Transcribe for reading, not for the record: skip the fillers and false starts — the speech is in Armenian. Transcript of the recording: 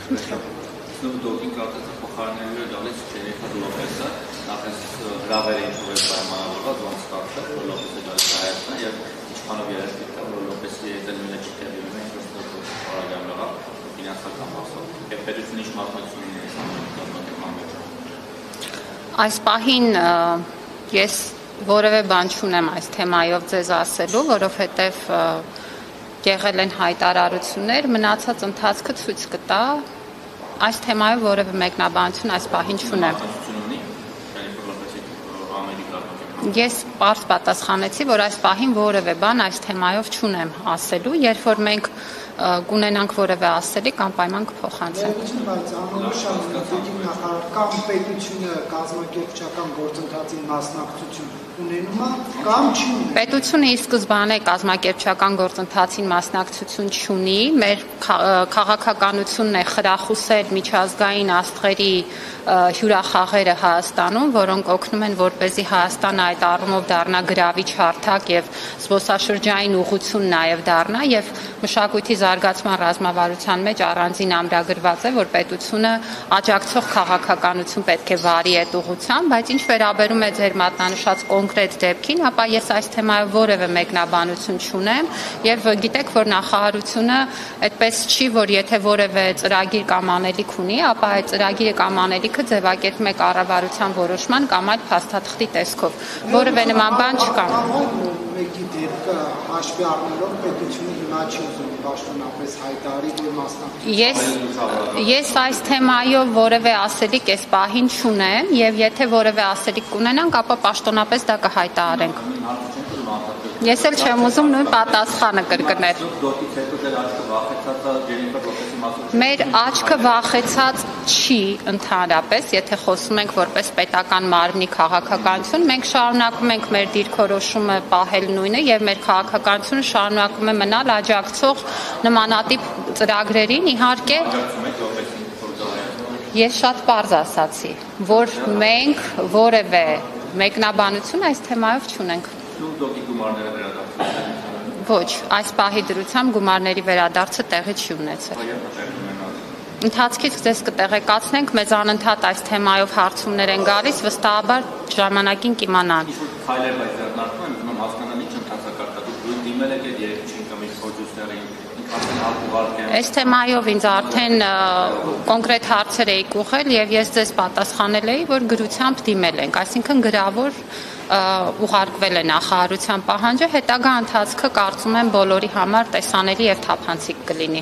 Snoop Dogg-ի կարծես փոխարինելու է դալիս Ջենիֆեր Լոպեսը, նախես հրավեր է ինչ-որ պայմանավորված, ոնց ստացել, որ Լոպեսը դալիս Հայաստան եւ ինչքանով երեւի կա, որ Լոպեսի հետ նույնը չկերևում է, որ Snoop Dogg-ը խորագանողա ֆինանսական մասով։ Եվ պետությունը ինչ մասնակցություն ունի այս ամենի։ Այս պահին ես որևէ բան չունեմ այս թեմայով ձեզ ասելու, որովհետեւ եղել են հայտարարություններ, մնացած ընթացքը ցույց կտա այս թեմայով որևէ մեկնաբանություն այս պահին չունեմ։ Ես պարզ պատասխանեցի, որ այս պահին որևէ բան այս թեմայով չունեմ ասելու, երբ որ մենք կունենանք որևէ ասելիք անպայման կփոխանցենք։ Բայց անորոշական նախարար կամ պետությունը կազմակերպչական գործընթացին մասնակցություն ունենում է կամ չի ունենում։ Պետությունը ի սկզբանե կազմակերպչական գործընթացին մասնակցություն չունի, մեր քաղաքականությունն է խրախուսել միջազգային աստղերի հյուրախաղերը Հայաստանում, որոնք օգնում են, որպեսզի Հայաստանը այդ առումով դառնա գրավիչ հարթակ եւ զբոսաշրջային ուղղություն նաեւ դառնա եւ մշակույթի զարգացման ռազմավարության մեջ առանձին ամրագրված է, որ պետությունը աջակցող քաղաքականություն պետք է վարի այդ ուղղությամբ, բայց ինչ վերաբերում է ձեր մատնանշած կոնկրետ դեպքին, ապա ես այս թեմայով որևէ մեկնաբանություն չունեմ եւ գիտեք, որ նախարարությունը այդպես չի, որ եթե որևէ ծրագիր կամ անելիք ունի, ապա այդ ծրագիրը կամ անելիքը ձևակերպում է կառավարության որոշման կամ այլ փաստաթղթի տեսքով։ Որևէ նման բան չկա։ Մեկի դեպքը հաշվի առնելով պետությունը հիմա չի ուզում պաշտոնապես հայտարարի եւ մասնակցի։ Ես այս թեմայով որևէ ասելիք այս պահին չունեմ եւ եթե որևէ ասելիք կունենանք, ապա պաշտոնապես դա կհայտարարենք։ Ես էլ չեմ ուզում նույն պատասխանը կրկնել։ Մեր աչքը վախեցած չի ընդհանրապես, եթե խոսում ենք որպես պետական մարմնի քաղաքականություն, մենք շարունակում ենք մեր դիրքորոշումը պահել նույնը եւ մեր քաղաքականությունը շարունակում է մնալ աջակցող նմանատիպ ծրագրերին, իհարկե ես շատ պարզ ասացի, որ մենք որևէ մեկնաբանություն այս թեմայով չունենք։ Ոչ, այս պահի դրությամբ գումարների վերադարձը տեղի չի ունեցել։ Ընթացքից ձեզ կտեղեկացնենք, մեզ անընդհատ այս թեմայով հարցումներ են գալիս, վստահաբար ժամանակին կիմանան։ Այս թեմայով ինձ արդեն կոնկրետ հարցեր էիք ուղղել եւ ես ձեզ պատասխանել էի, որ գրությամբ դիմել ենք, այսինքն գրավոր ուղարկվել է նախարարության պահանջը, հետագա ընթացքը կարծում եմ բոլորի համար տեսանելի եւ թափանցիկ կլինի։